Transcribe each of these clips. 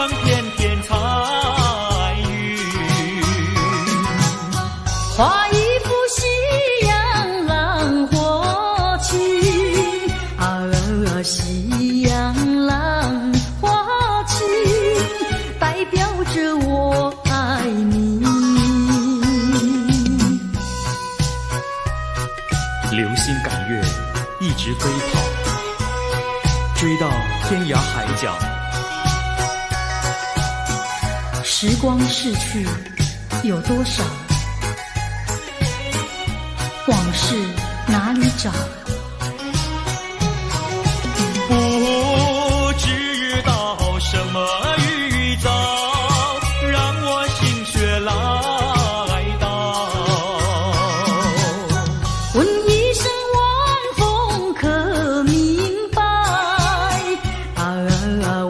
成片片彩云。画一幅夕阳浪花情，夕阳浪花情，代表着我爱你。流星赶月，一直飞跑，追到天涯海角。时光逝去有多少？往事哪里找？不知道什么预兆，让我心血来到。问一声晚风可明白？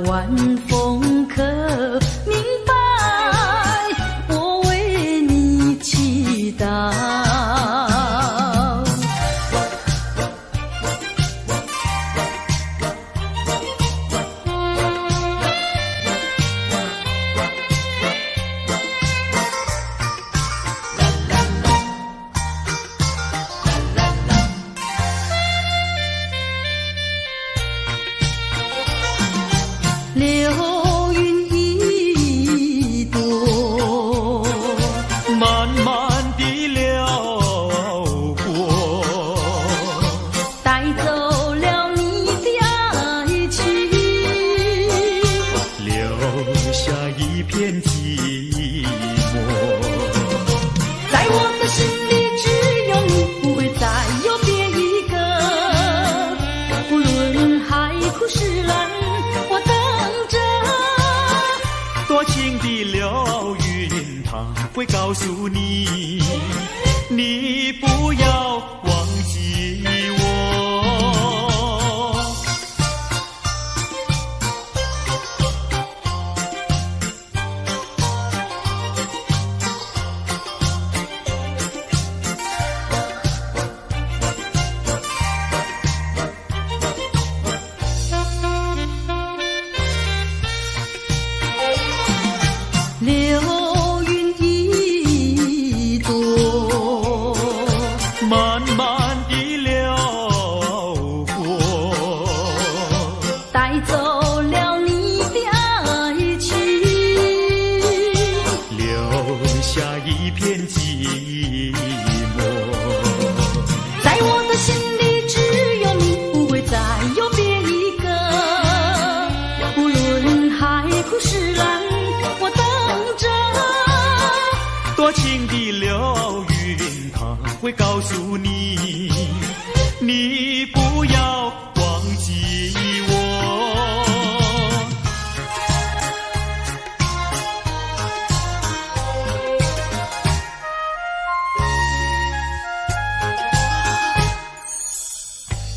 晚风可明白？我为你祈祷。流云一朵，慢慢地流过，带走了你的爱情，留下一片寂寞。在我的心里只有你，不会再有别一个。不论海枯石烂，我等着。多情的流云，它会告诉你，你不要忘记我。流云一朵，慢慢地流过，带走了你的爱情，留下一片寂寞。在我的心里只有你，不会再有别一个。无论海枯石烂，我等着。多情的流云，它会告诉你，你不要忘记我。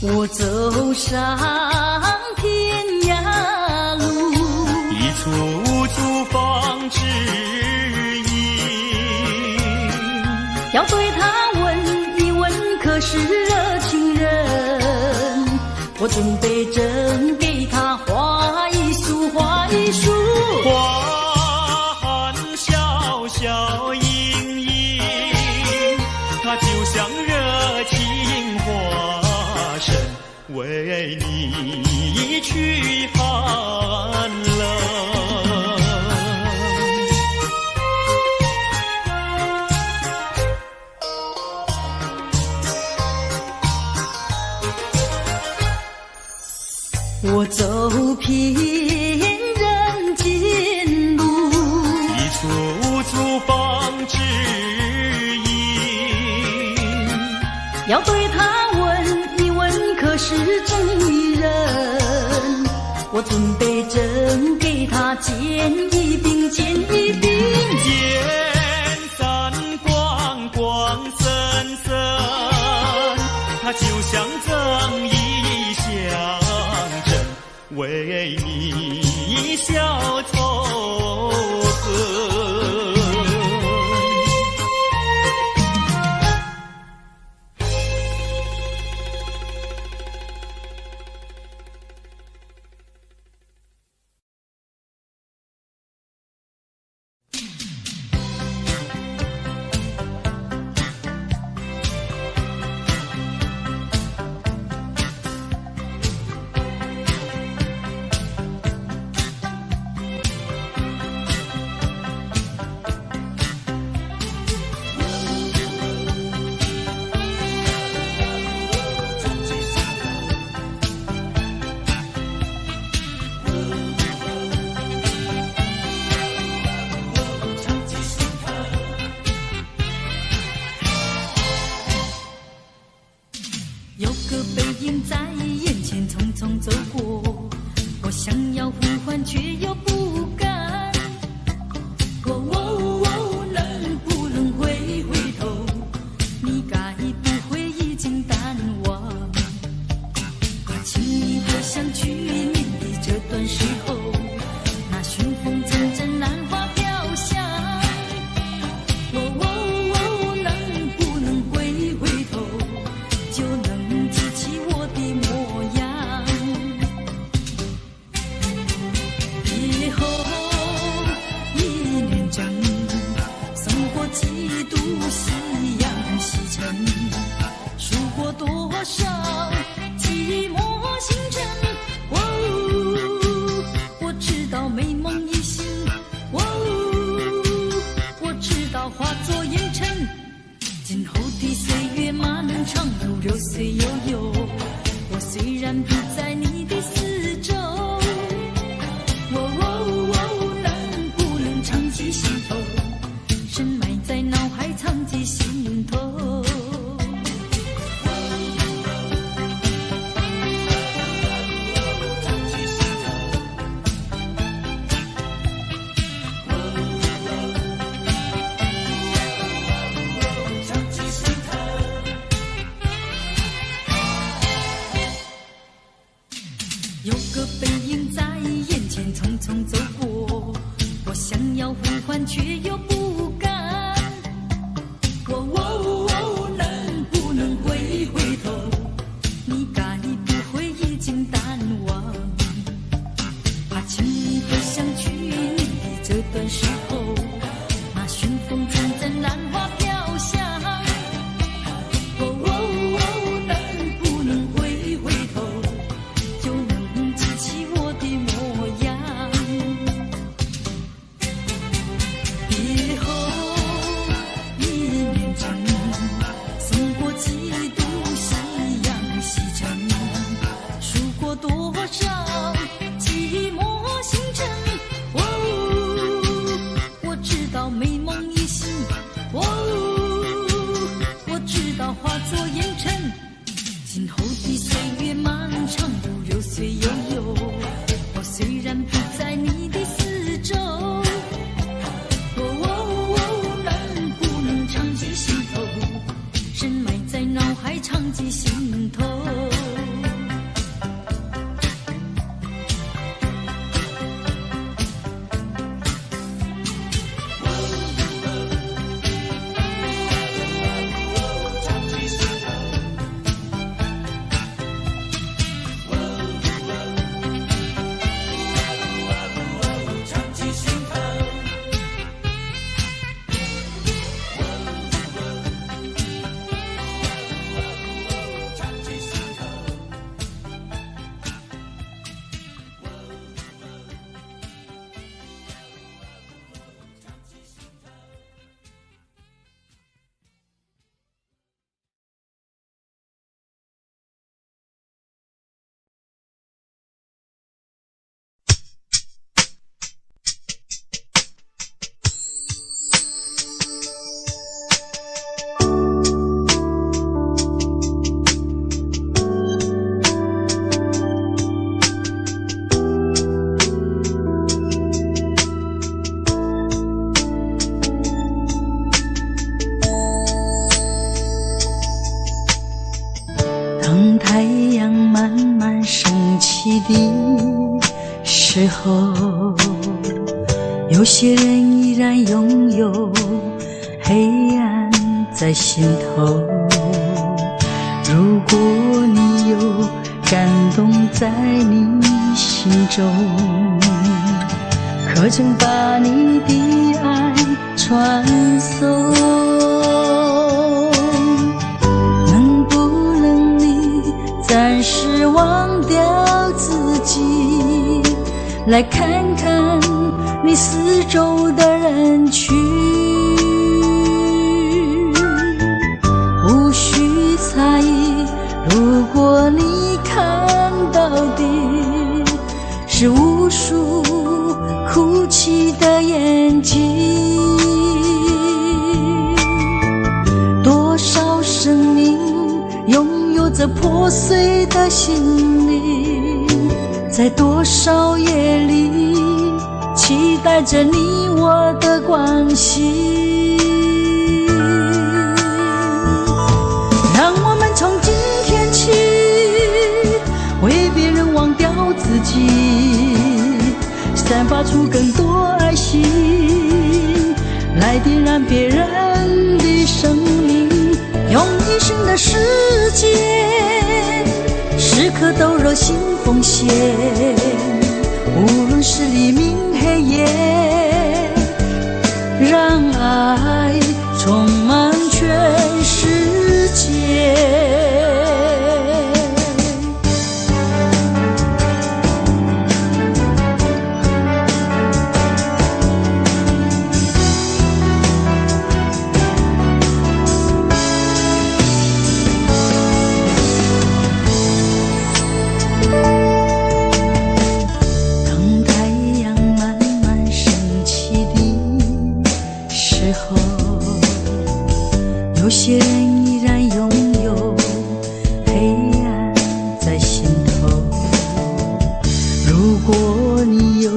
我走上天涯路，一簇簇放指引，要对他问一问，可是热情人？我准备真给他画一束，画一束。花含笑笑盈盈，它就像热情化身，为你驱寒冷。我走遍人间路，一簇簇放指引，要对他问一问，可是真一人？我准备真给他见一并，见一并。眼散光光森森，它就像正义象征，为你消愁恨。我，我想要呼唤却又不敢。能不能回头？你该不会已经淡忘？怕轻易的想去你这段时候，那旋风中在兰花飘香。能不能回头，就能记起我的模样？别后一念真，送过几度夕阳西沉，数过多少寂寞星辰。我知道美梦已醒，我知道化作烟尘。今后的岁月漫长，如流水悠悠。我虽然不在你的四周，能不能常记心头？深埋在脑海，常记心头。当太阳慢慢升起的时候，有些人依然拥有黑暗在心头。如果你有感动在你心中，可曾把你的爱传送？暂时忘掉自己，来看看你四周的人群。无需猜疑，如果你看到的是无数哭泣的眼睛，多少生命拥有着破碎的心灵，在多少夜里期待着你我的关系。让我们从今天起为别人忘掉自己，散发出更多爱心，来点燃别人的生命，用一生的时间，时刻都热心奉献。无论是黎明黑夜，让爱充满全世界。有些人依然拥有黑暗在心头。如果你有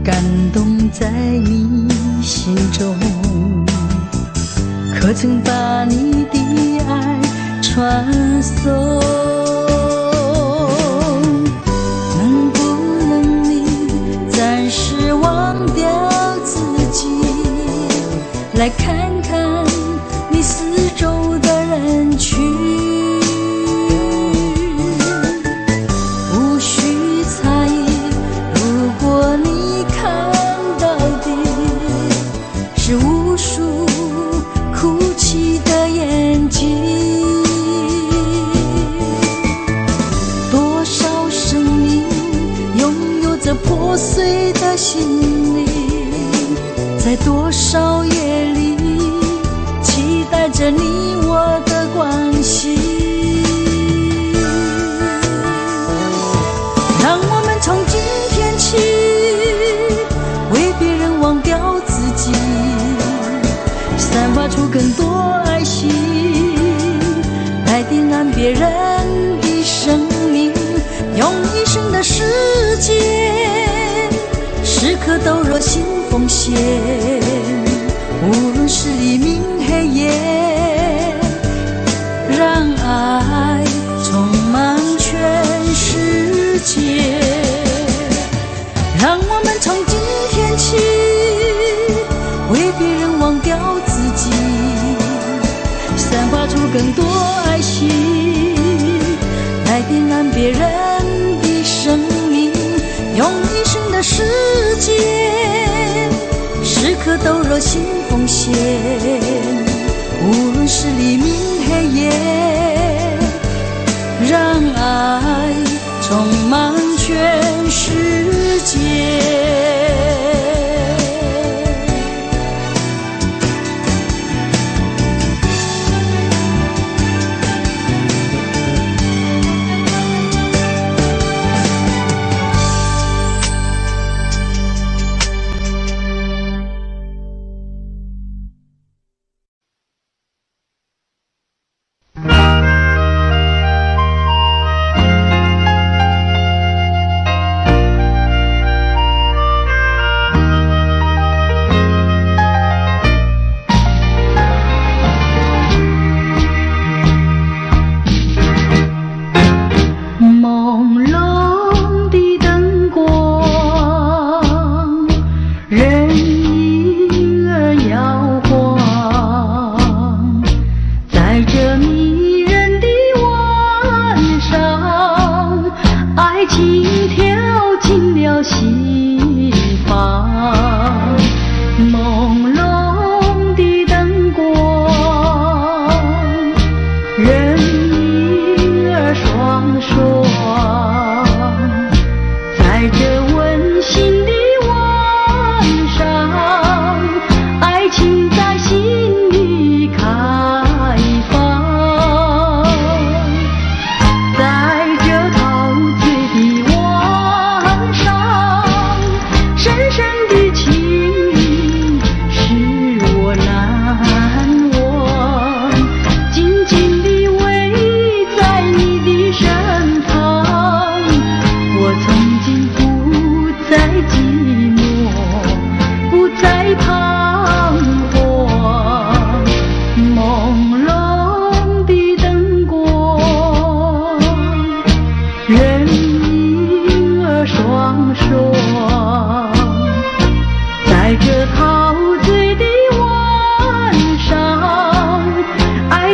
感动在你心中，可曾把你的爱传送？能不能你暂时忘来看看你四周的人群，无需猜疑，如果你看到的是无数哭泣的眼睛，多少生命拥有着破碎的心灵，在多少夜里期待着你我的关系。让我们从今天起为别人忘掉自己，散发出更多爱心，来点燃别人的生命，用一生的时间时刻都热心奉献，无论是黎明黑夜，让爱充满全世界。让我们从今天起为别人忘掉自己，散发出更多爱心，来点燃别人的生命，用一生的时间时刻都热心奉献，无论是黎明黑夜，让爱充满全世界。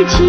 情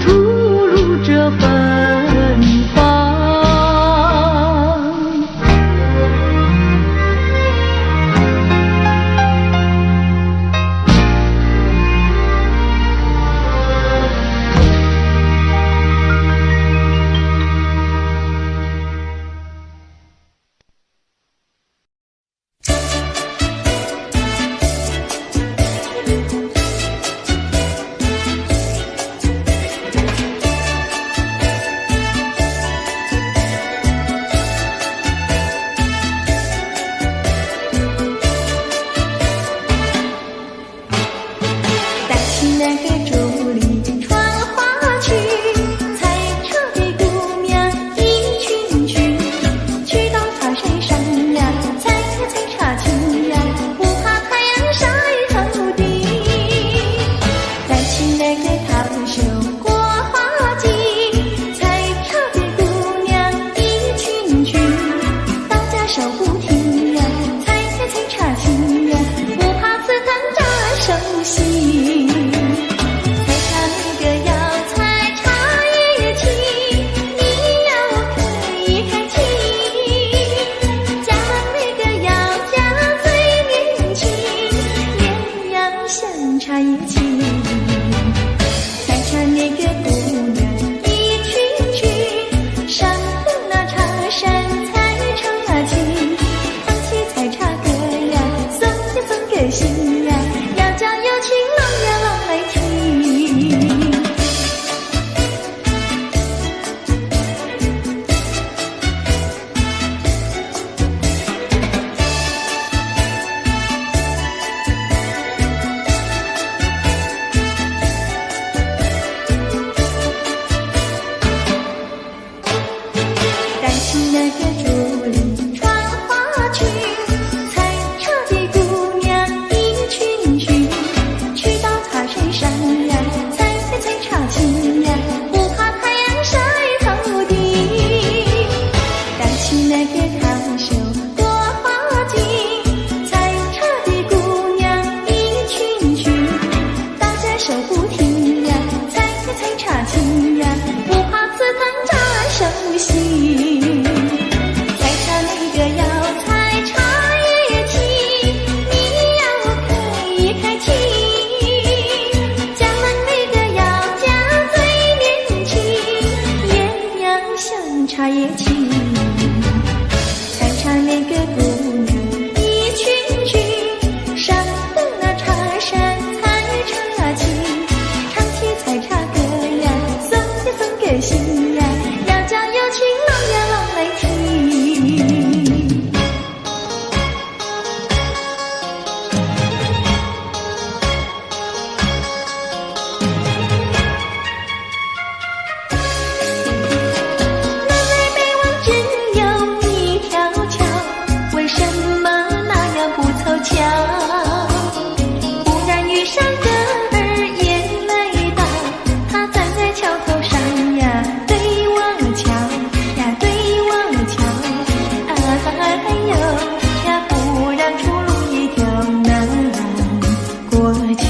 吐露着芬心。采茶那个要采茶叶青，你要开青。江南那个要家最年轻，也要像茶叶青。采茶那个姑娘一群群，上的那茶山采茶青，唱起采茶歌呀，送给心呀，要叫有情郎呀郎来听。南来北往只有一条桥，为什么那样不凑巧？忽然遇上个儿也来到，他站在桥头上呀，对我瞧呀，对我瞧，哎呦呀，不让出路一条难过桥。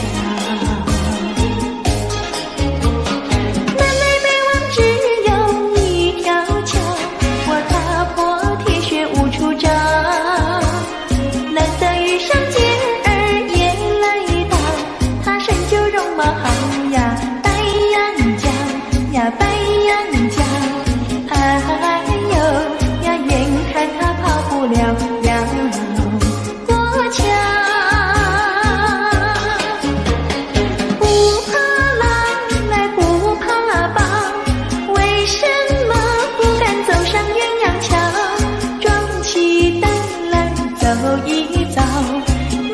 南来北往只有一条桥，我踏破铁鞋无处找。难得遇上姐儿也来到，她身就容貌好呀，白羊角呀，白羊角，哎呦呀，眼看她跑不了要过桥。不怕狼来不怕豹，为什么不敢走上鸳鸯桥？壮起胆来走一遭，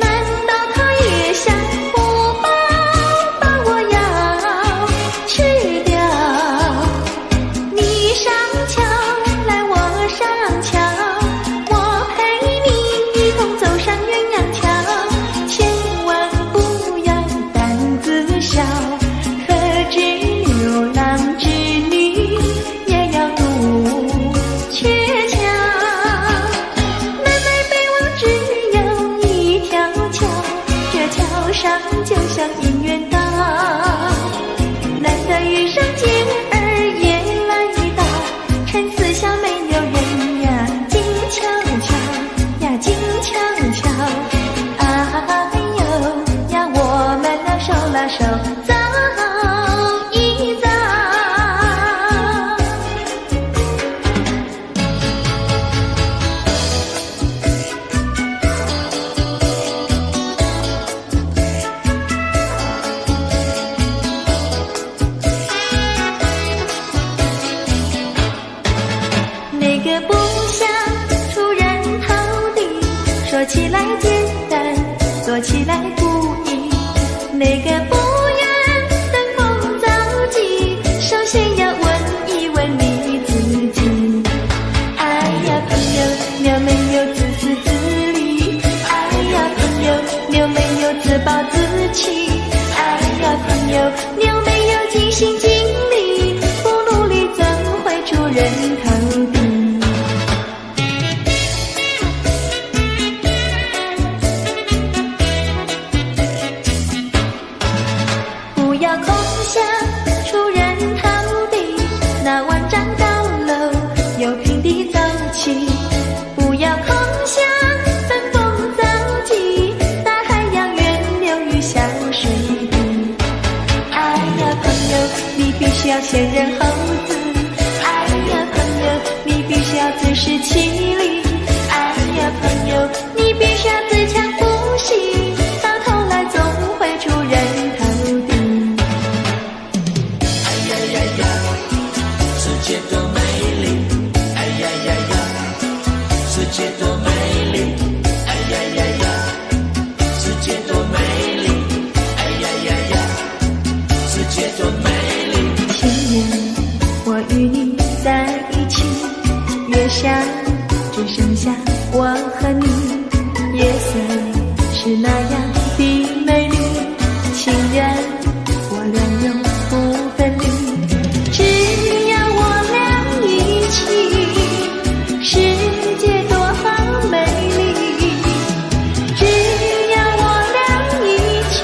难道他也想不饱把我要吃掉？你上桥来我上桥，我陪你一同走上鸳鸯桥，千万不要胆子小，可知牛郎织女也要入鹊桥。南来北往只有一条桥，这桥上就像姻缘道。难得遇上姐儿也来到，趁四小没留人呀，静悄悄呀，静悄悄，哎呦呀，我们那手拉手走一遭。那个不想出人头地，说起来简单，做起来不易。那个不愿登峰造极，首先要问一问你自己。哎呀朋友，你有没有自私自利？哎呀朋友，你有没有自暴自弃？哎呀朋友，你有没有尽心尽力？不努力怎会出人头地？不要空想出人头地，那万丈高楼由平地走起。不要空想登峰造极，大海洋源流于小水底。哎呀朋友，你必须要先人后子。哎呀朋友，你必须要自食其力。哎呀朋友，你必须要自强不息，到头来总会出人头地。哎呀呀呀，世界多美丽！哎呀呀呀，世界多美丽！哎呀呀呀，世界多美丽！哎呀呀呀，世界多美丽！情人，我与你在一起，月下只剩下我和你，夜色是那样的美丽，情人我俩永不分离，只要我俩一起，世界多么美丽，只要我俩一起，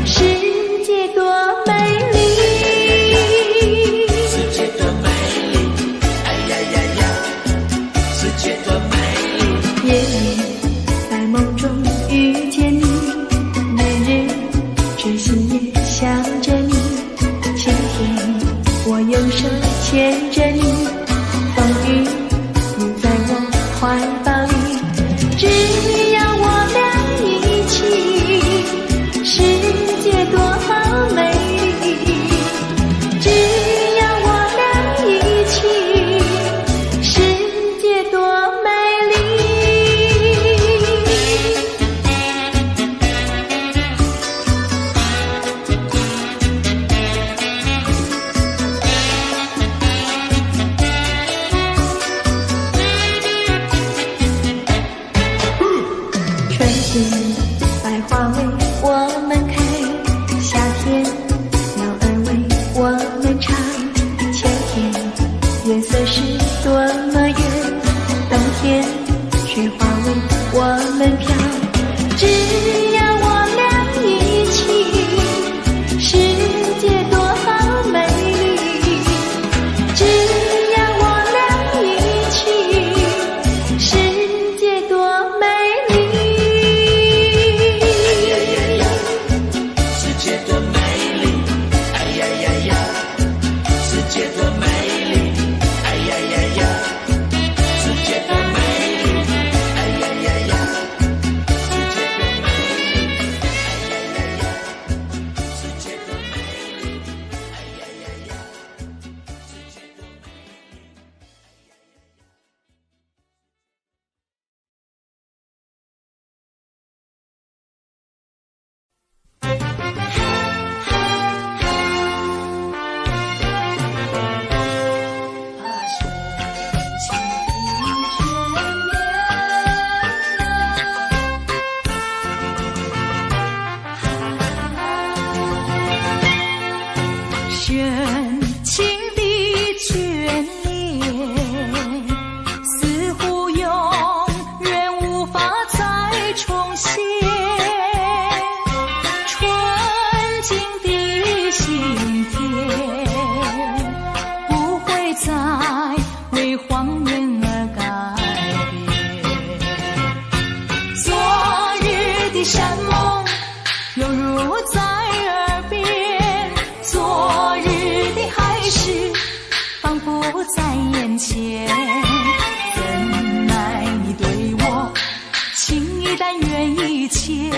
世界多美丽，世界多美丽！右手牵着你，风雨你在我怀抱里，只要我俩一起，世界多么美丽。只要我俩一起，世界多美丽。春天百花为我们开，夏天鸟儿为我们唱，秋天月色是多么圆，冬天雪花为我们飘。只要我俩一起，世界多么美丽。只要我俩一起，世界多美丽。世界多美丽，哎呀呀呀！世界多美丽，哎呀呀呀！世界多美丽，哎呀呀呀！世界多美丽，哎呀呀呀！世界多美丽，哎呀呀呀！世界多美丽。深情的眷恋，似乎永远无法再重现。纯净的心田，不会再为谎言而改变。昨日的山盟，犹如在耳边。昨日的海誓，仿佛在眼前。怎奈你对我情意但愿一切，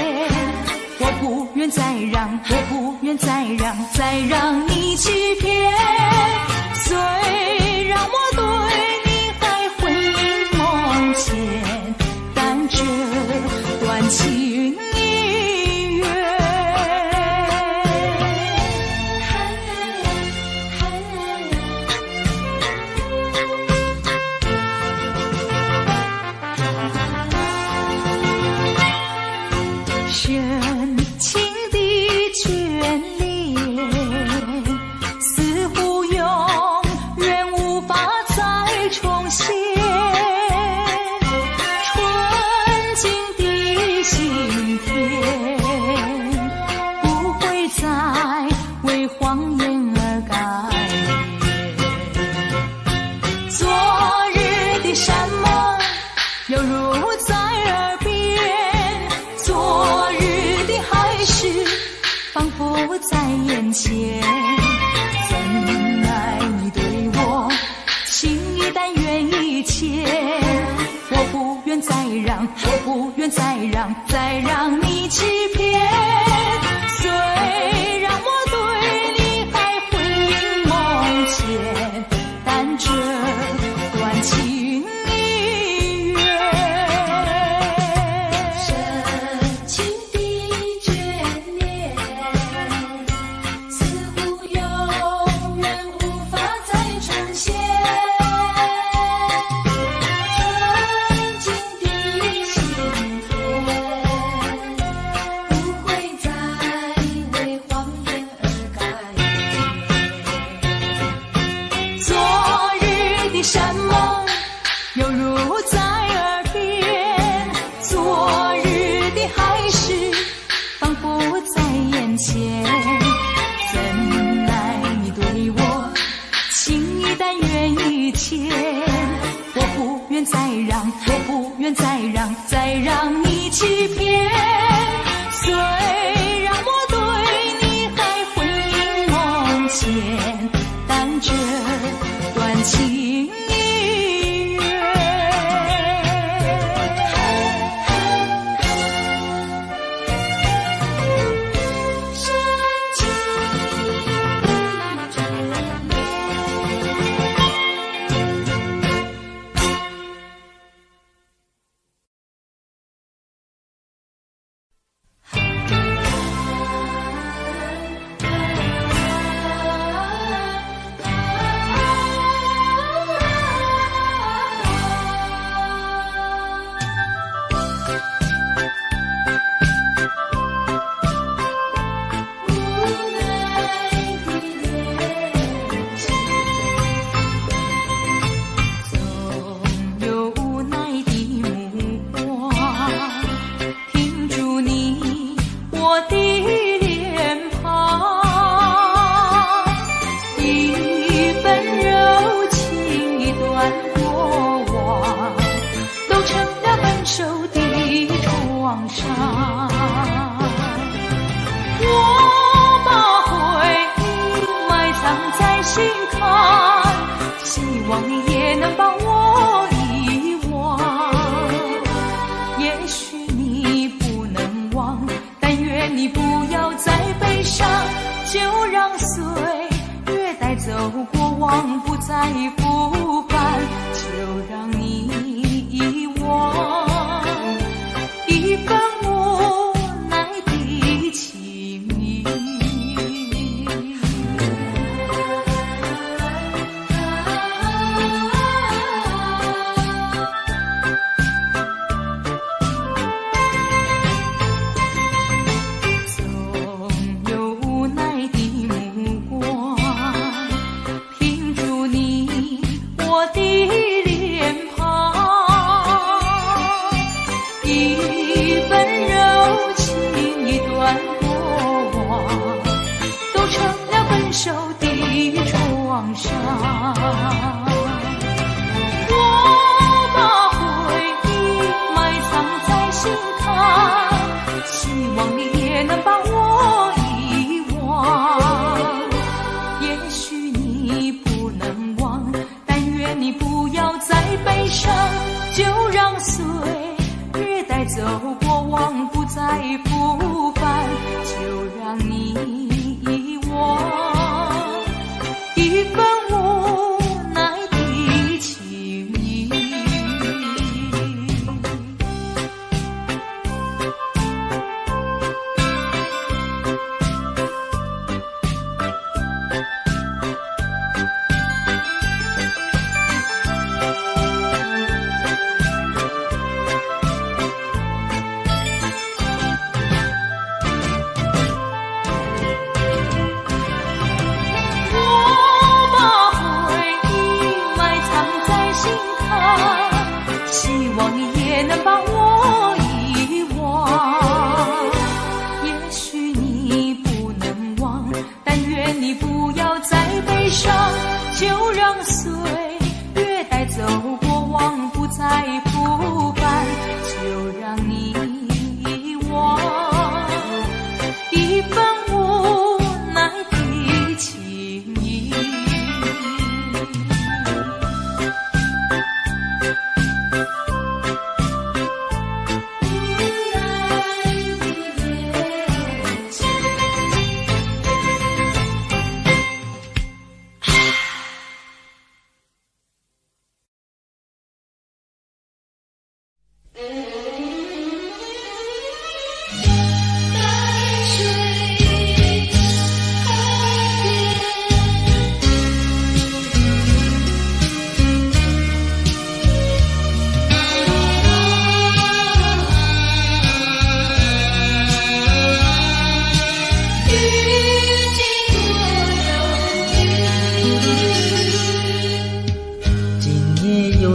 我不愿再让，我不愿再让，再让你欺骗。虽然我对你还魂萦梦牵，但这段情已远。深情的眷恋，似乎永远无法再重现。纯净的心田，不会再为谎言而改变。昨日的山盟，犹如在耳边。昨日的海誓，仿佛在眼前。怎奈你对我情意但愿一切，我不愿再让，我不愿再让，再让你欺骗。虽然我对你还魂萦梦牵，但这段情已远。深情的眷恋，似乎永远无法再重现。纯净的心田，不会再为谎言而改变。昨日的山盟，犹如在耳边。昨日的海誓，仿佛在眼前。怎奈你对我情意但愿一切，我不愿再让，我不愿再让，再让你欺骗。虽然我对你还魂萦梦牵，但这段情缘。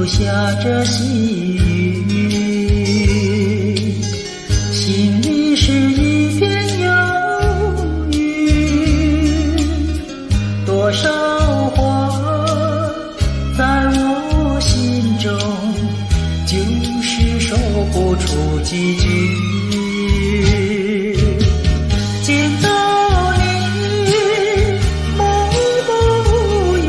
下着细雨，心里是一片忧郁。多少话在我心中，就是说不出几句。见到你默默无语，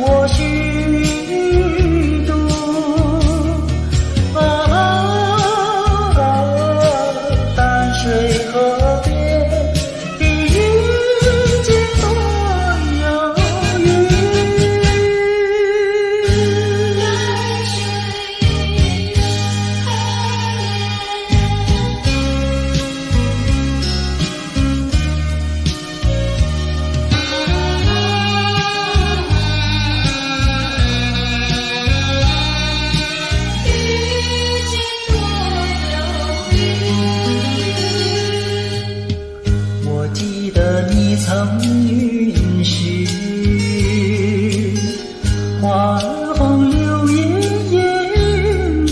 我虚度。淡水河边的云间多遥远。我记得你曾允许花红柳叶烟雨，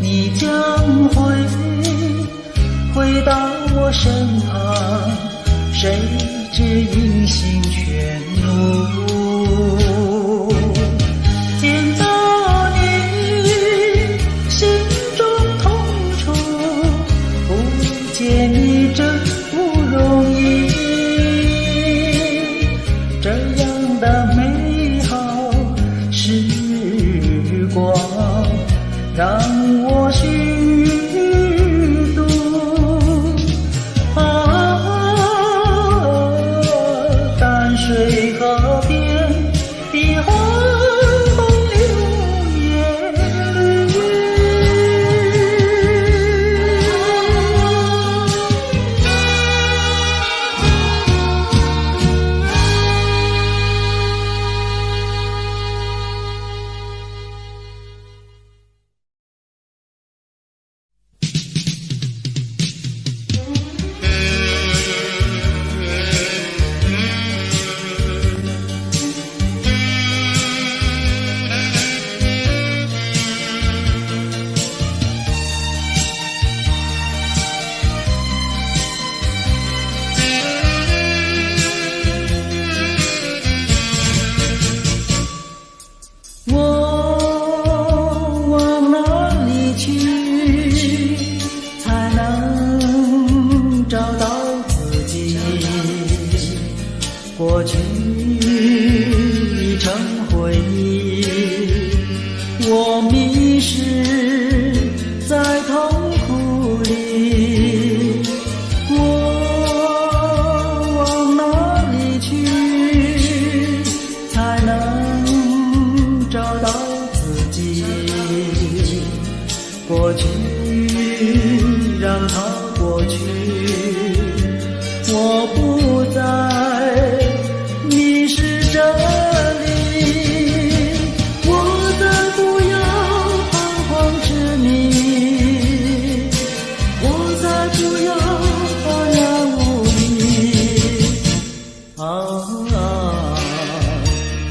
你将回到我身旁，谁知音信全无。见到你心中痛楚，不见你真不容易，这样的美好时光让我虚度。淡水河边的花红柳叶绿。过去已成回忆，我迷失在痛苦里，我往哪里去才能找到自己？过去让它过去，我不再迷失这里，我再不要彷徨痴迷，我再不要安然无依。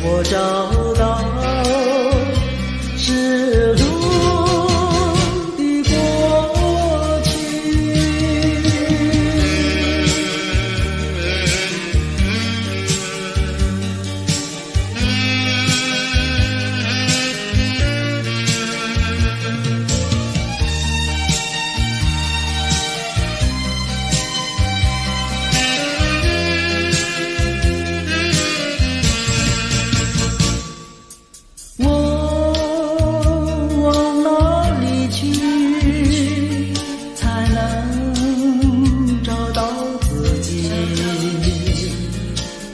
我找到是路的过去。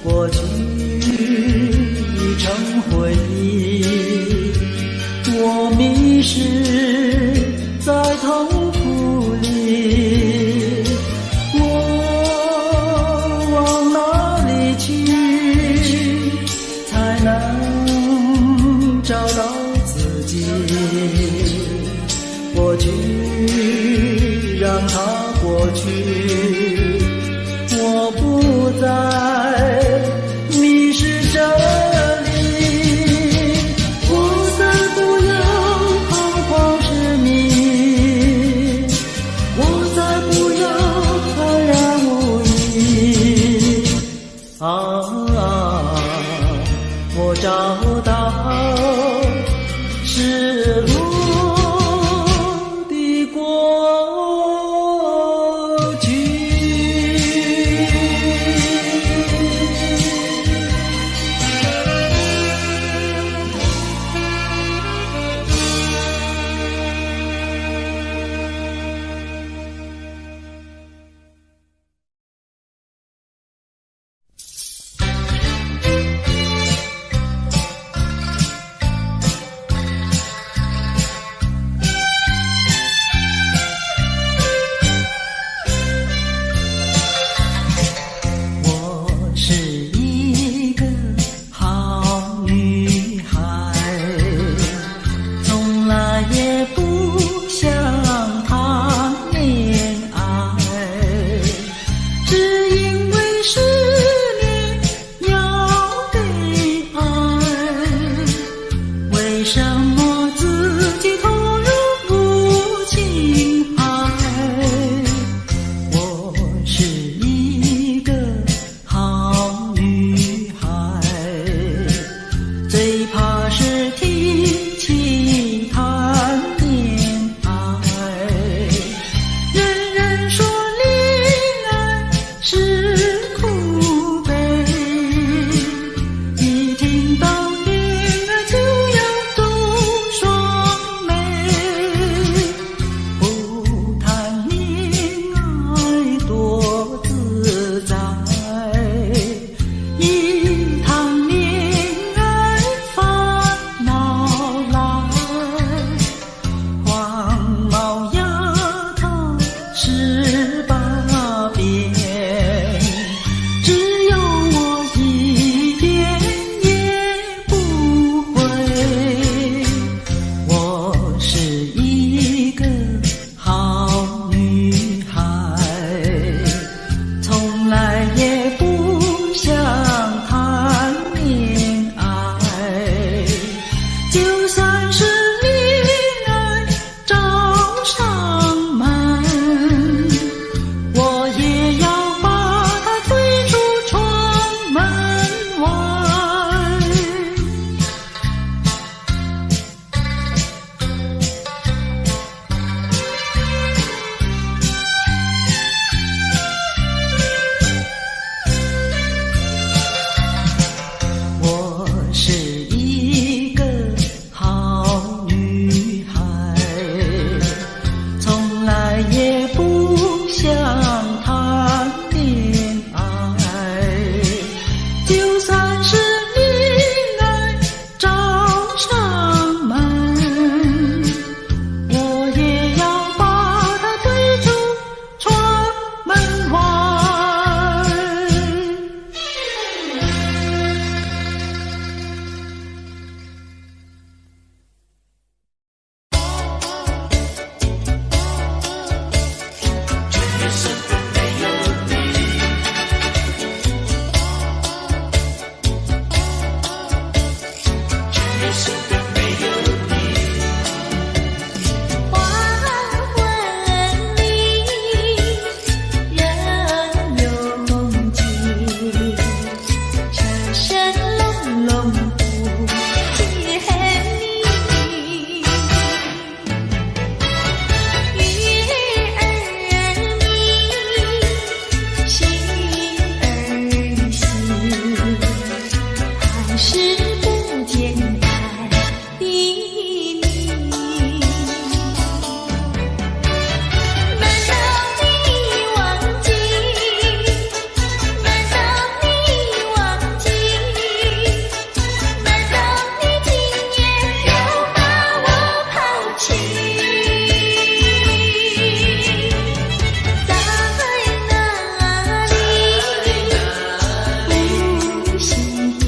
过去已成回忆，我迷失在痛苦里，我往哪里去才能找到自己？过去让它过去，我不再迷失这里，我再不要彷徨痴迷，我再不要安然无依。我找到是路的过去。外。我是一个好女孩，从来也不想谈恋爱，就算是恋爱找上门，我也要把它推出窗门外。黄昏里，人拥挤，车声隆隆不见你。月儿明，星儿稀，还是不见爱的你。难道你忘记？难道你忘记？难道你今夜又把我抛弃？在哪里？不心地。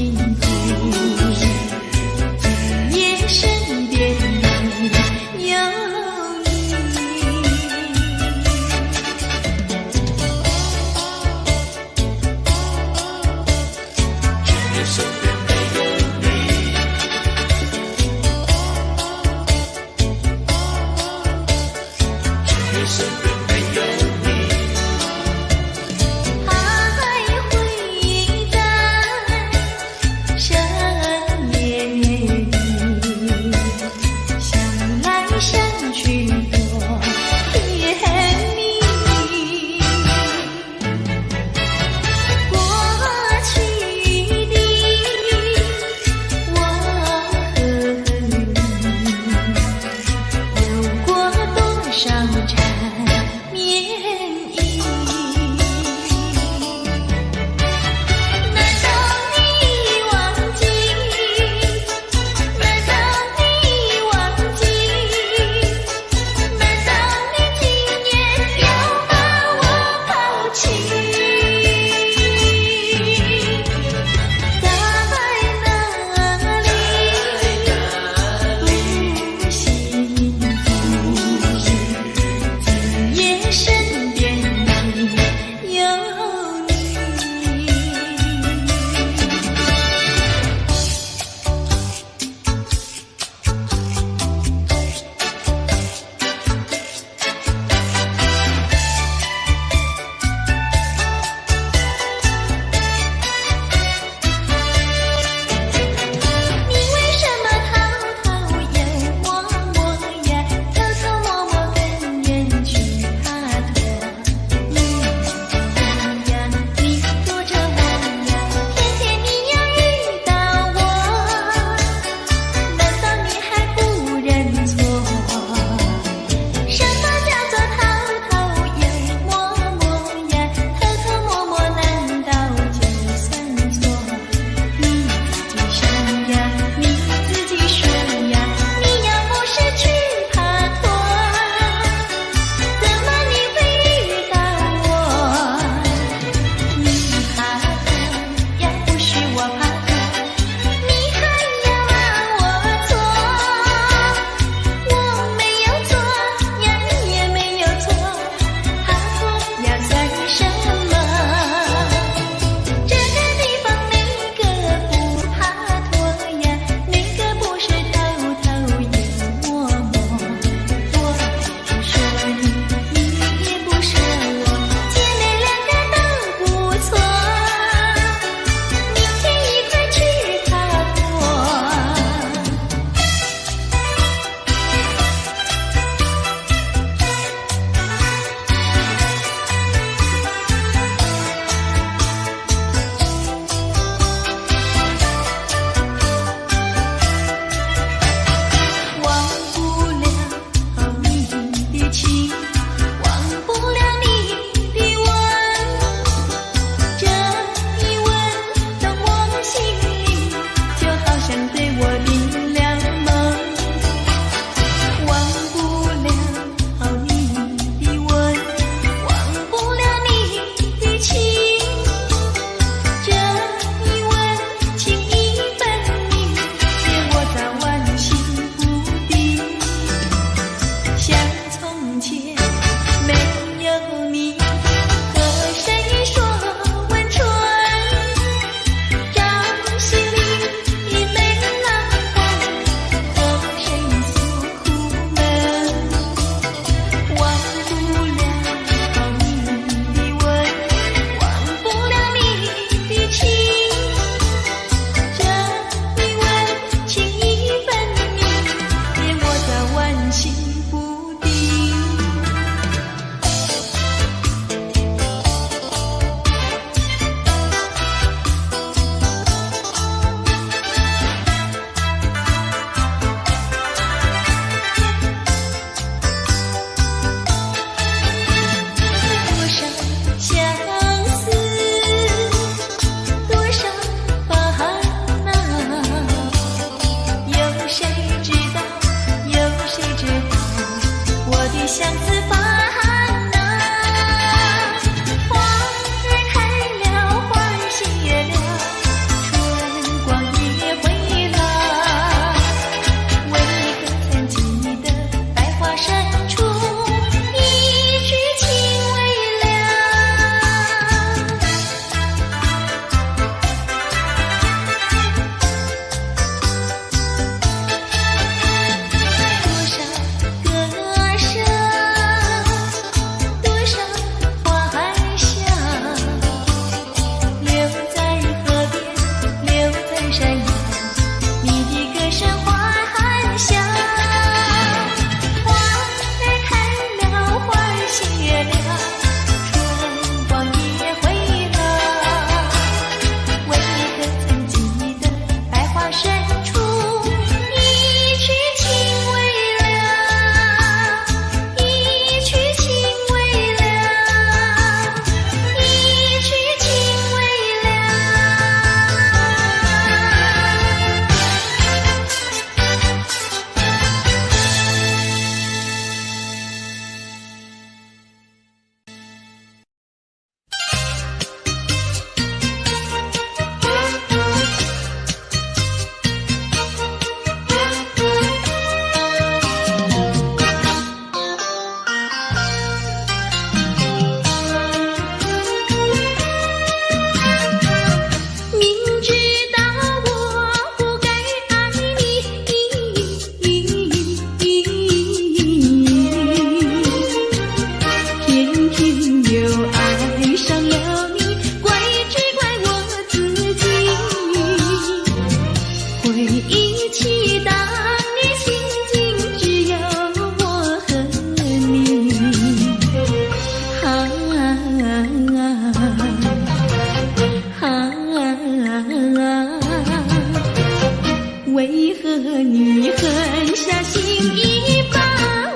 为何你狠下心意把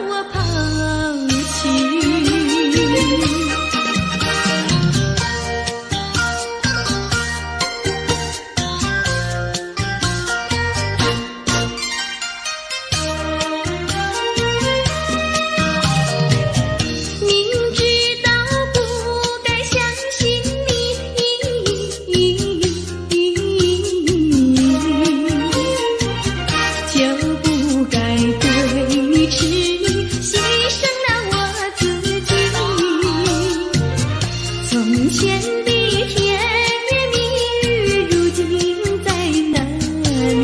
我抛弃？明知道不该相信你，就不该对你痴迷，牺牲了我自己。从前的甜言蜜语，如今在哪里？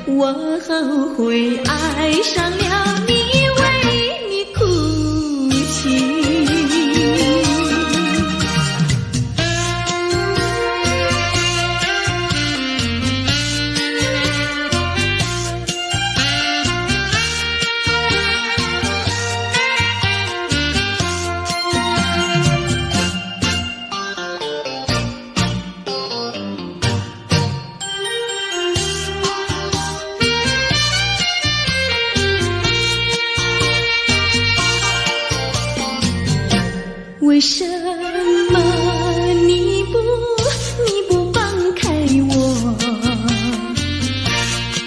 我后悔爱上了你，为你哭泣。为什么你不放开我？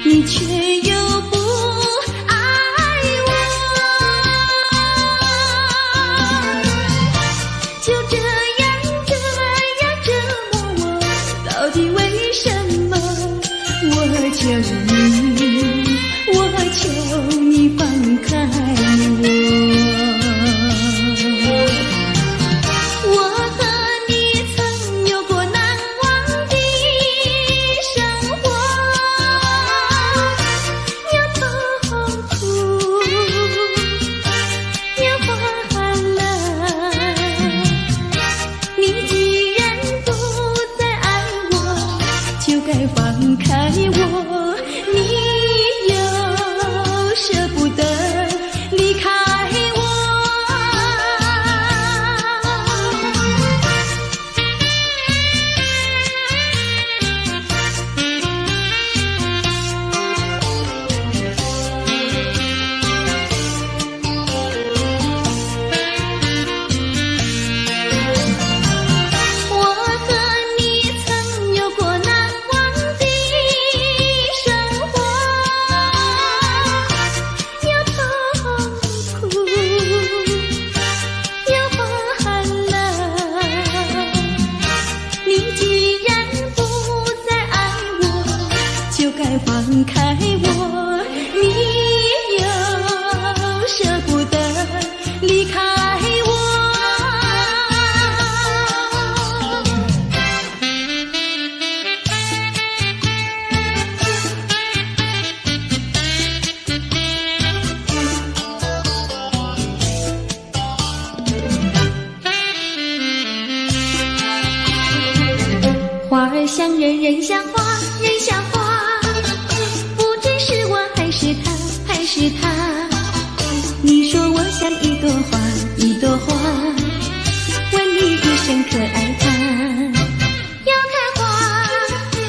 你却又不爱我，就这样折磨我，到底为什么？我求你放开我。放开我，你又舍不得离开我。我和你曾有过难忘的生活，有痛苦，有欢乐。你既然不再爱我，就该放开我，你又舍不得离开我。花儿像人，人像花，人像花，不知是我还是他，还是他。你说我像一朵花，一朵花，问你一声可爱它。要开花，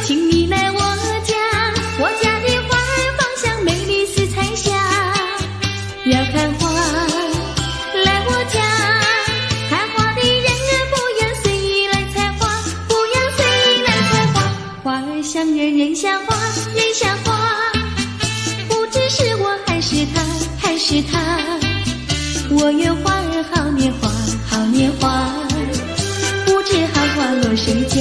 请你来我家，我家的花儿放向美丽四彩下。要看花，来我家，看花的人不要随意来采花，不要随意来采花。花儿像人，人像花，人像花，不知是我还是他，还是他。我愿花儿好年华，好年华，不知好花落谁家。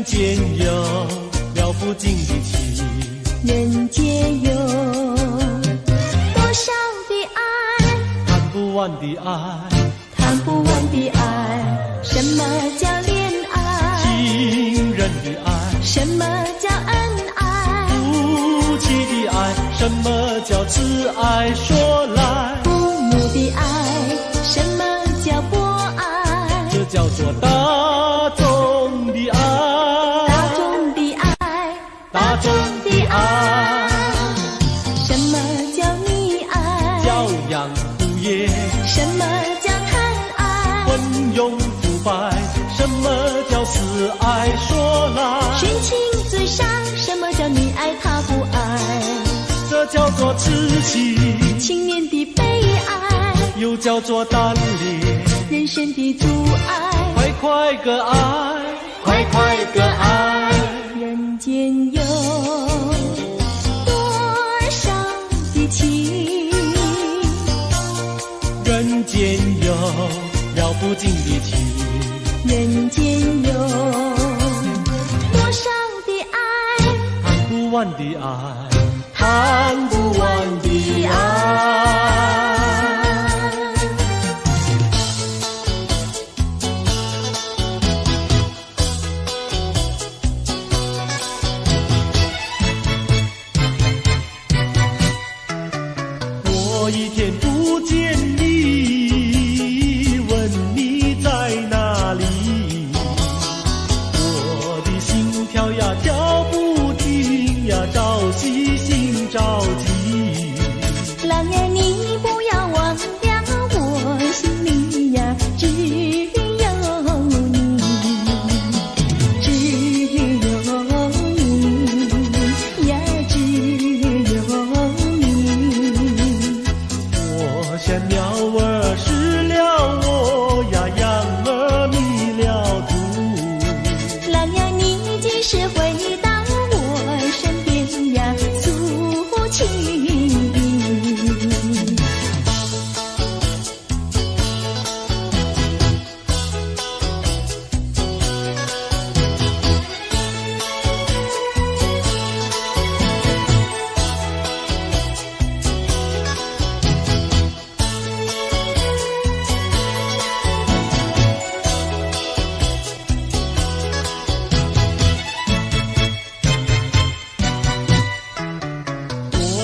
人间有了不尽的情，人间有多少的爱，谈不完的爱，谈不完的爱。什么叫恋爱？情人的爱，什么叫恩爱？夫妻的爱，什么叫慈爱？说来，父母的爱，什么叫博爱？这叫做大众的爱，大众的爱，大众的爱。什么叫溺爱？教养不严，什么叫贪爱？昏庸腐败，什么叫死爱？说来，寻情最伤，什么叫你爱他不爱？这叫做痴情，青年的悲哀，又叫做单恋。人生的阻碍，快快个爱，快快个爱。人间有多少的情，人间有了不尽的情，人间有多少的爱，谈不完的爱，谈不完的爱。我一天不见你，问你在哪里，我的心跳呀跳不停呀，着急心着急。郎儿你不要忘掉，我心里呀只有你，只有你呀，只有你。我像鸟儿失了窝呀，羊儿迷了途。郎儿你几时回到我身边呀，诉情意。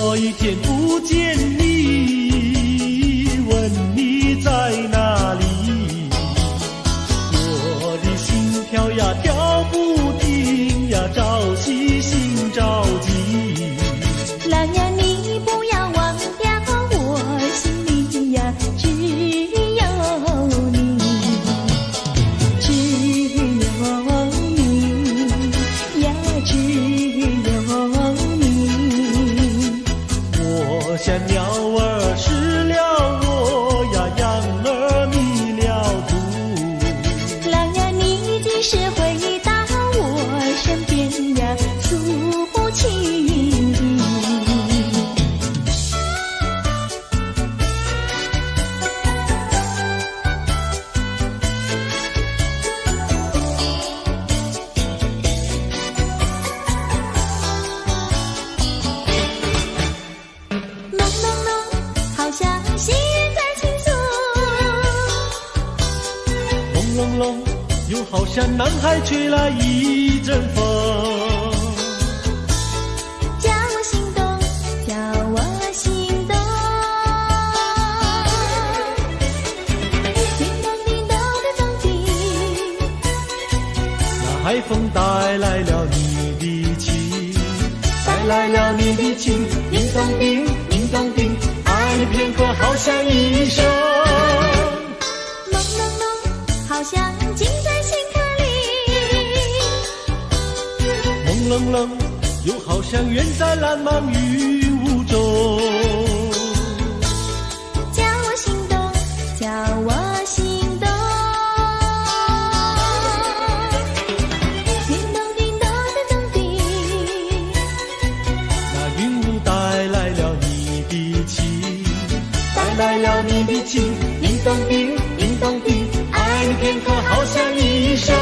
我一天不见你，问你在哪里，我的心跳呀跳不停呀，着急心着急。郎儿你不要忘掉，我心里呀只有你，只有你呀，只有你。我像鸟儿失了窝呀，羊儿迷了途。郎儿你几时回到我身边呀，诉情意。朦朦胧，好像细雨在倾诉，朦胧胧，又好像南海吹来一阵风。叫我心动，叫我心动。叮咚叮咚的咚叮，那海风带来了你的情，带来了你的情，叮咚叮，叮咚叮，爱你片刻好像一生。朦胧胧，好像浸在心坎里。朦胧胧，又好像远在蓝茫云雾中。叫我心动，叫我心动。叮咚叮咚的咚叮，那云雾带来了你的情，带来了你的情，叮咚叮，叮咚叮，爱你片刻好像一生。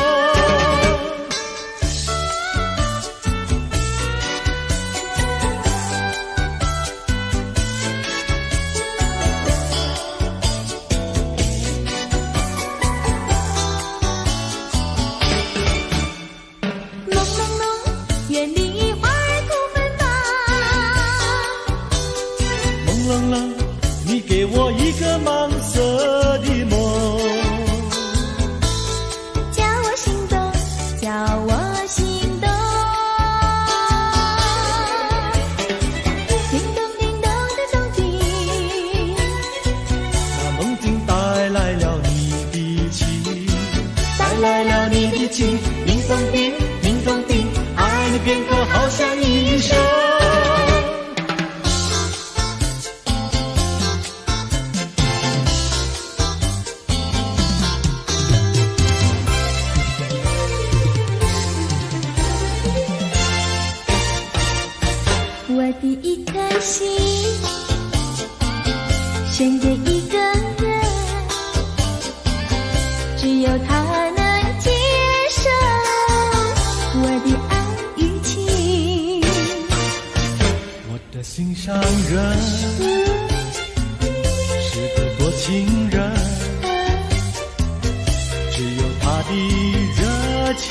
心献给一个人，只有他能接受我的爱与情。我的心上人是个多情人，只有他的热情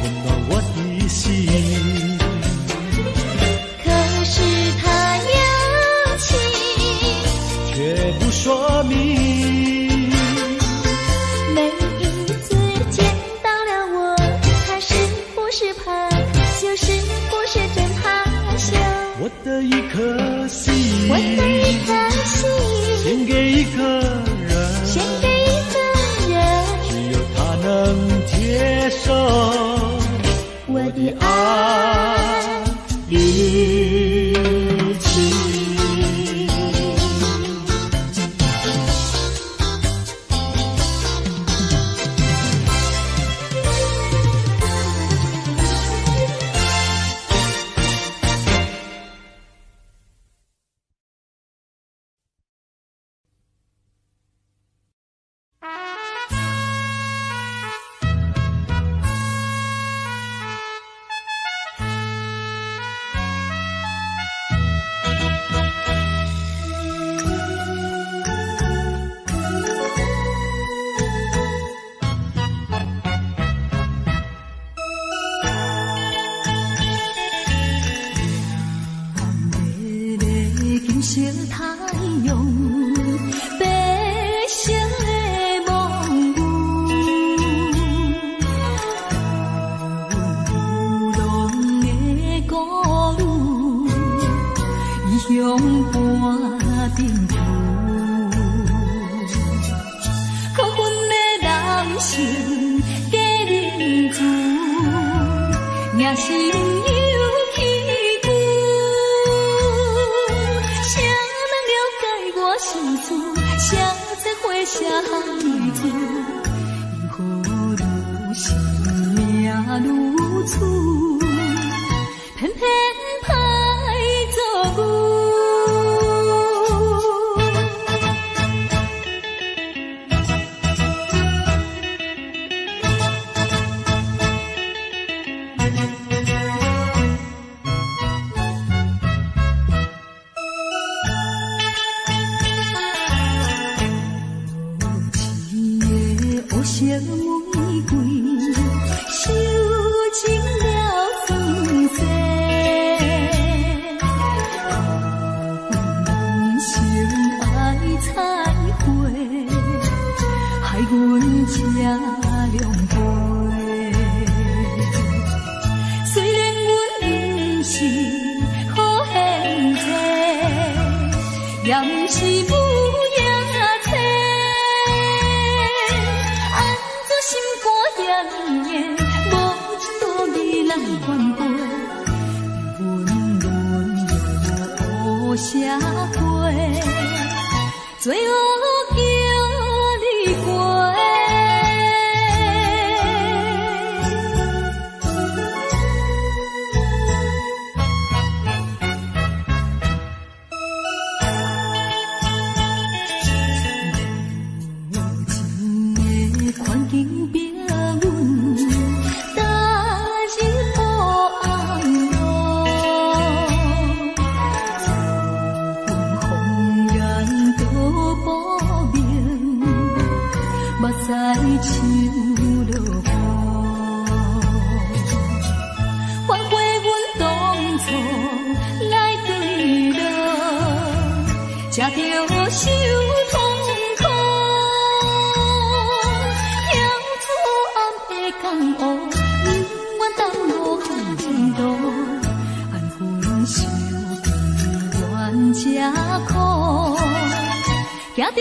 温暖我的心。可是他有情却不说明，每一次见到了我，他是不是怕，就是不是真怕羞。我的一颗心，我的一颗心献给一个人，献给一个人，只有他能接受我的爱与情。小太阳，白色的梦舞，浪的歌舞，异乡伴阵阵，可阮的人生加人子，也是。谁在花下泪珠？因何愈想命愈苦，偏偏歹做牛。小玫瑰，收尽了酸涩，人生爱彩花，害阮吃凉杯。虽然阮不是好现在，也不是不。社会最后叫你过。无情的环境逼阮。在树落雨，反悔阮当初来对路，才着受痛苦。跳出暗的江湖，不愿耽误行前途，安分守己，冤才苦，行着。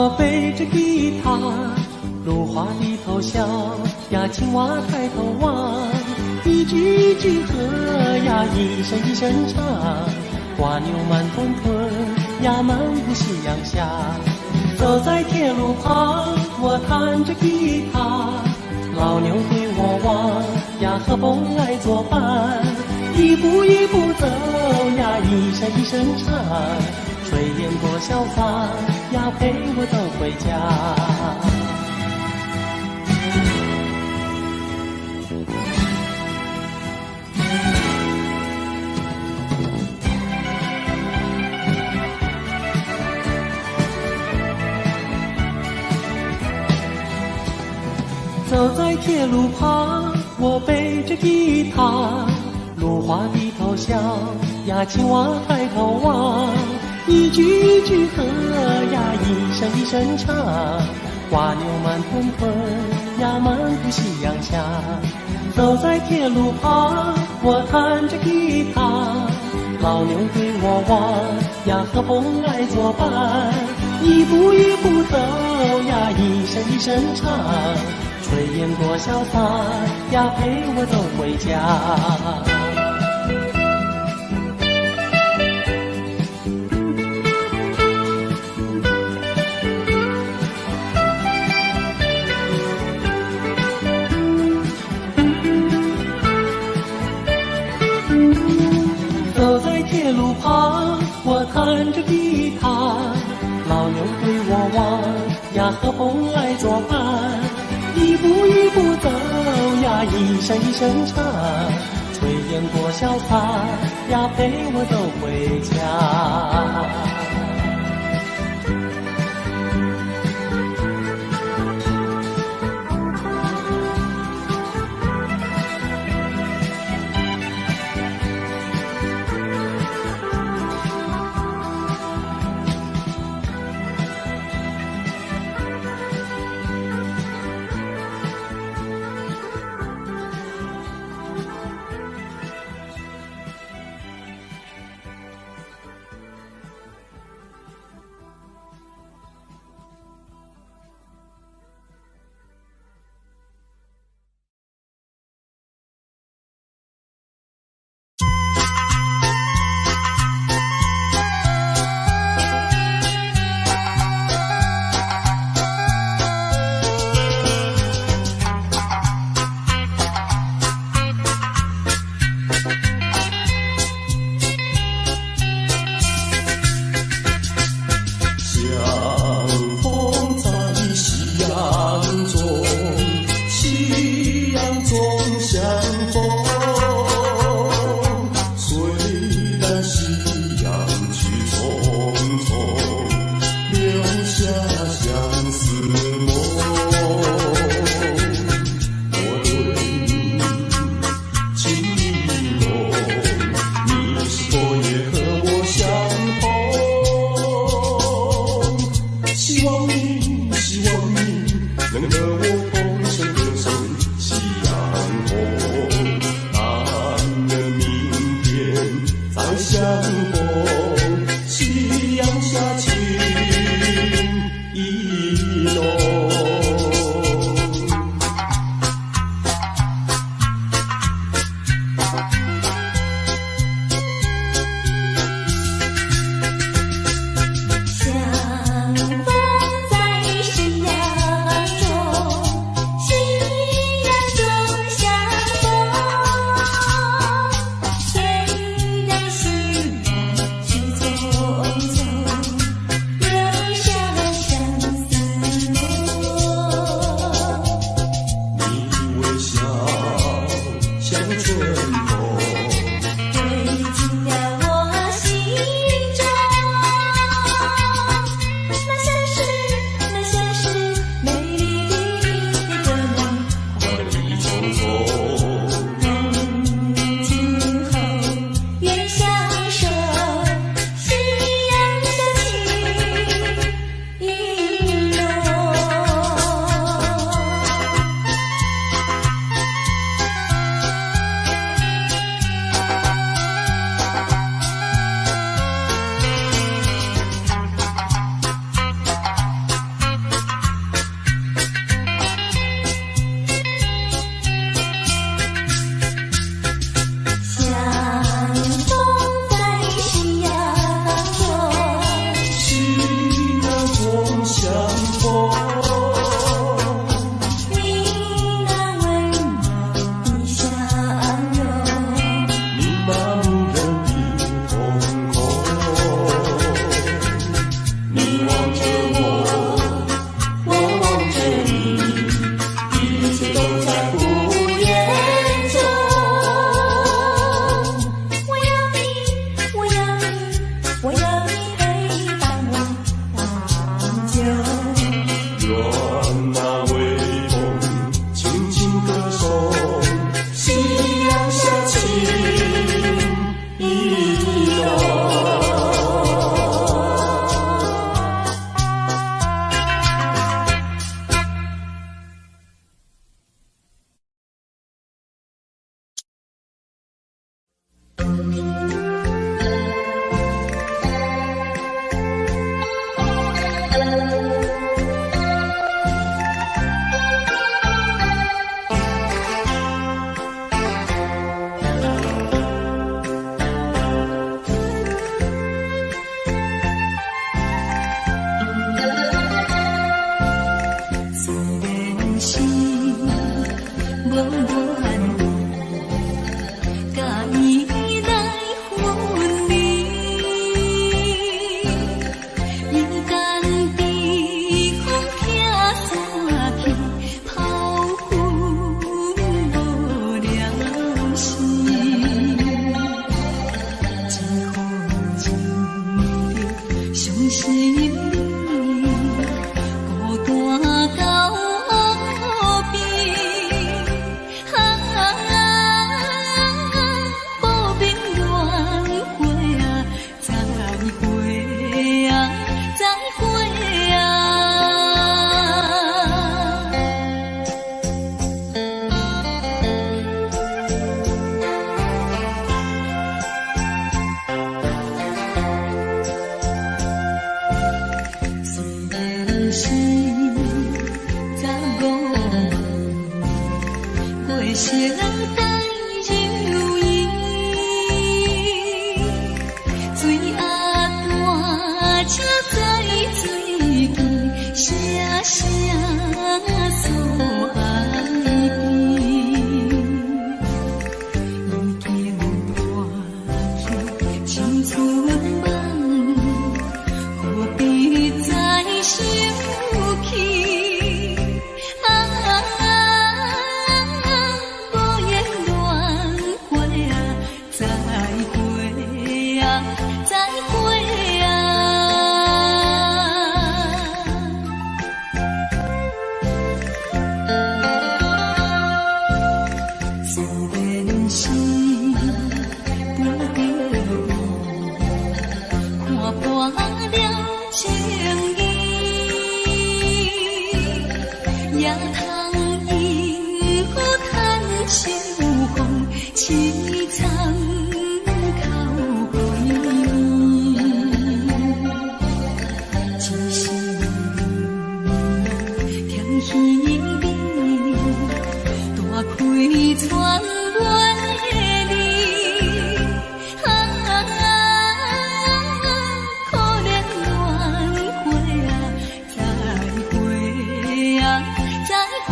我背着吉他，芦花低头笑呀，青蛙抬头望，一句一句和呀，一声一声唱，瓜牛慢吞吞呀，漫步夕阳下。走在铁路旁，我弹着吉他，老牛对我望呀，和风来作伴，一步一步走呀，一声一声唱，炊烟多潇洒呀，陪我走回家。走在铁路旁，我背着吉他，芦花低头笑呀，青蛙抬头望，一句一句和呀，一声一声唱，瓜牛慢吞吞呀，漫步夕阳下。走在铁路旁，我弹着吉他，老牛对我望呀，和风来作伴，一步一步走呀，一声一声唱，炊烟多潇洒呀，陪我走回家。走在铁路旁，我弹着吉他，老牛对我望呀，和风来作伴，一步一步走呀，一声一声唱，炊烟多潇洒呀，陪我走回家。些人在犹豫，水啊大车在水边，声声诉爱情。已经破去青春梦，何必再想起？无言乱回啊，再会啊，再会啊。虽然是不得已，看破了情意，也通因何叹秋风凄惨口归一时甜喜味，大开窗外你，可怜乱回啊，再会啊，再会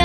啊。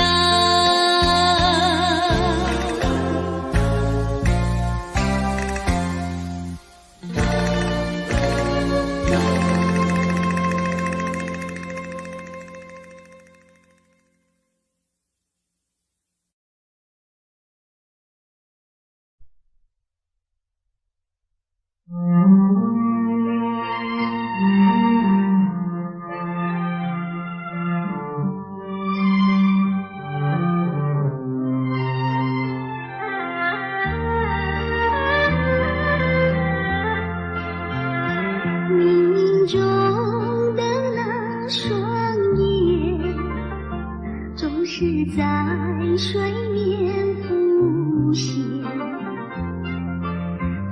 命中的那双眼，总是在水面浮现，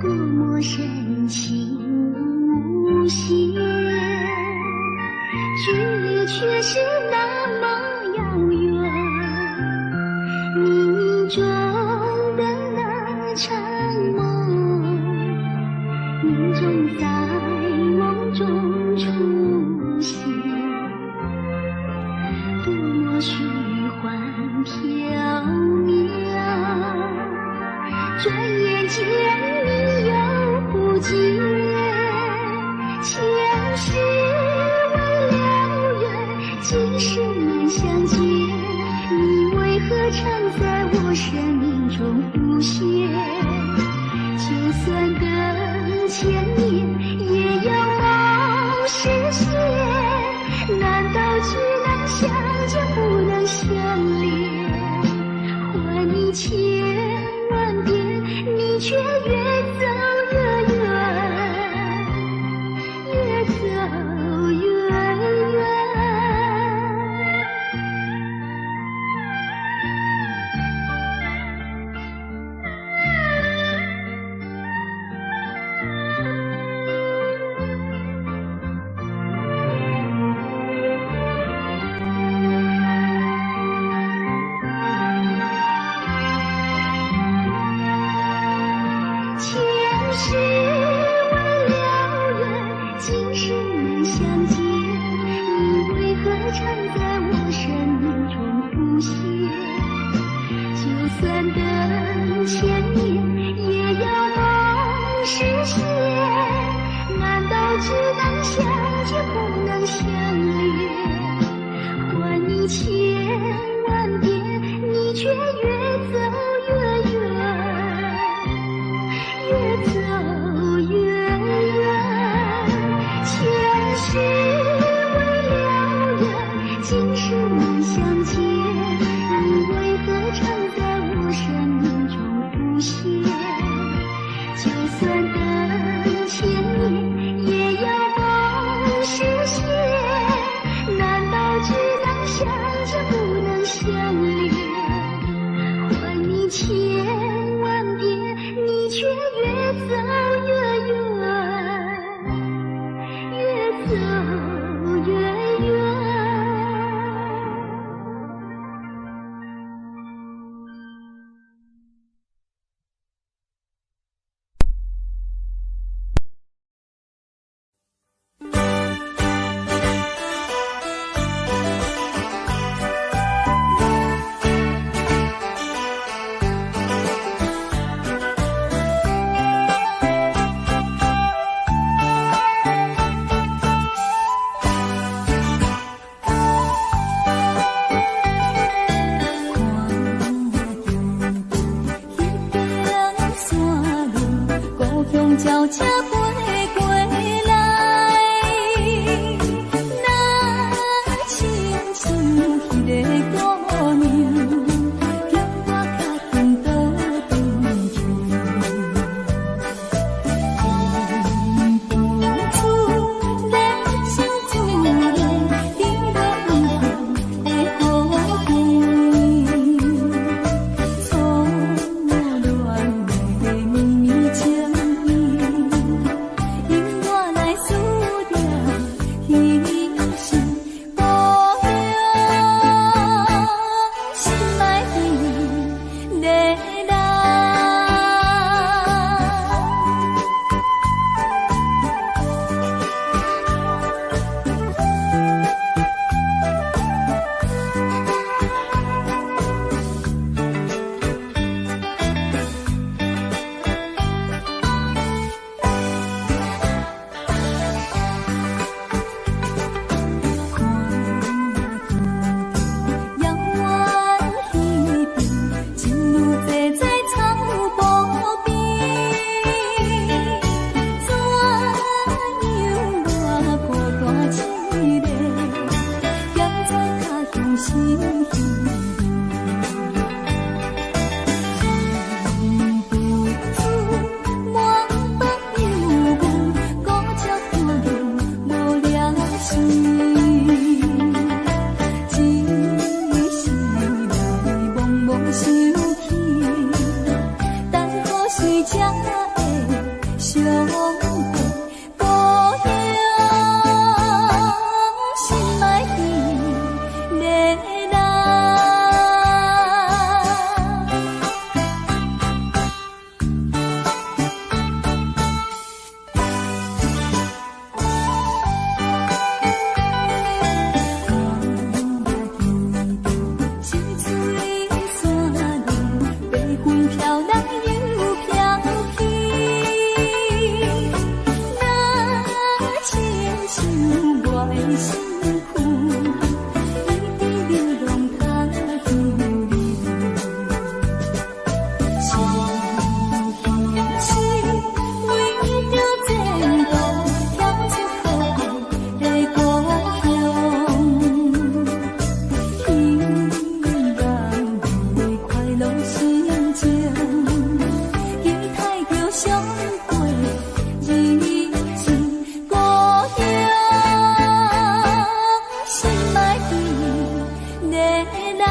多么深情无限，距离却是那么遥远。命中的那场梦，命中在梦中出现，多么虚幻缥缈，转眼间你又不见，前世为了缘，今生难相见，你为何常在我生命中浮现？就算等千年，也要梦实现。难道只能相见不能相恋？还你千万遍，你却越走越远，越走越远。前世为了缘，今生难相见，你为何常在我生命中浮现？就算等千年，也要梦实现。难道只能相见不能相恋？还你千万遍，你却越走越远，越走越远。前世为了缘，今生难相见，你为何常在我生命中浮现？就算等千年，也要梦实现。难道只能相见不能相恋？还你千万遍，你却越走越远，越走越远。车飞过来，若亲像迄个姑娘，叫我较紧倒转去。天不出咧想自咧，滴落雨的雨天，错乱的绵绵情意，因我来输掉彼是故乡，心爱的恋人。遥远彼边，情侣坐在草坡边，怎样我孤单一个，踮在他乡心稀。情不出满腹忧闷，孤寂看人无了心。一时来茫茫想起，等何时才会相会？故乡，心爱的恋人。是水山林，白云飘来又飘去。若亲像我的身躯，一直流浪较久里。情是为着前途，跳出可爱的故乡。希望你快乐心情，期待着相会日子，故乡，心爱的恋人。